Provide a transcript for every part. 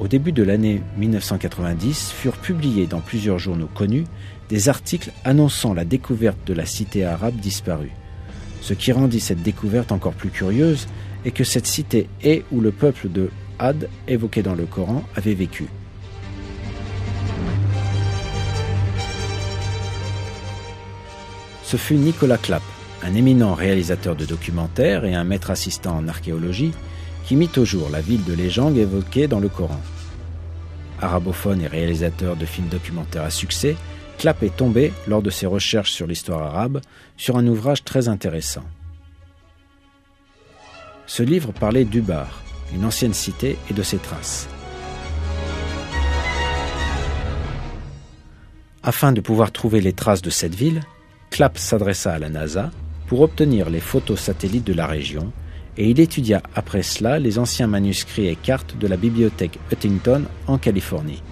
Au début de l'année 1990, furent publiés dans plusieurs journaux connus des articles annonçant la découverte de la cité arabe disparue. Ce qui rendit cette découverte encore plus curieuse est que cette cité est où le peuple de Had, évoqué dans le Coran, avait vécu. Ce fut Nicolas Clapp, un éminent réalisateur de documentaires et un maître assistant en archéologie, qui mit au jour la ville de légende évoquée dans le Coran. Arabophone et réalisateur de films documentaires à succès, Clapp est tombé, lors de ses recherches sur l'histoire arabe, sur un ouvrage très intéressant. Ce livre parlait d'Ubar, une ancienne cité, et de ses traces. Afin de pouvoir trouver les traces de cette ville, Clapp s'adressa à la NASA pour obtenir les photos satellites de la région, et il étudia après cela les anciens manuscrits et cartes de la bibliothèque Huntington en Californie.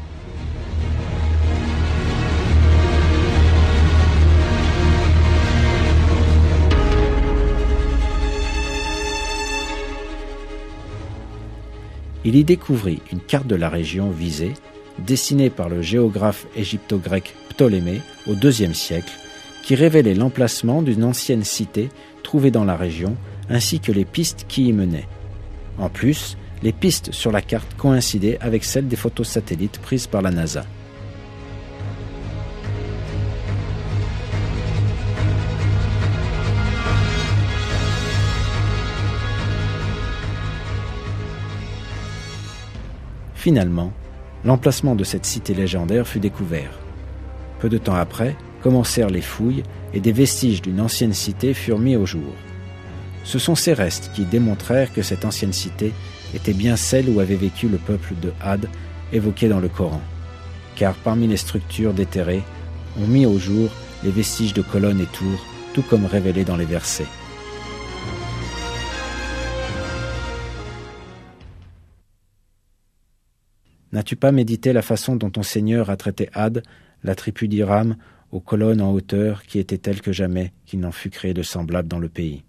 Il y découvrit une carte de la région visée, dessinée par le géographe égypto-grec Ptolémée au IIe siècle, qui révélait l'emplacement d'une ancienne cité trouvée dans la région, ainsi que les pistes qui y menaient. En plus, les pistes sur la carte coïncidaient avec celles des photos satellites prises par la NASA. Finalement, l'emplacement de cette cité légendaire fut découvert. Peu de temps après, commencèrent les fouilles et des vestiges d'une ancienne cité furent mis au jour. Ce sont ces restes qui démontrèrent que cette ancienne cité était bien celle où avait vécu le peuple de Had évoqué dans le Coran, car parmi les structures déterrées, on mit au jour les vestiges de colonnes et tours, tout comme révélé dans les versets. N'as-tu pas médité la façon dont ton Seigneur a traité Had, la tribu d'Iram, aux colonnes en hauteur qui étaient telles que jamais qu'il n'en fut créé de semblable dans le pays?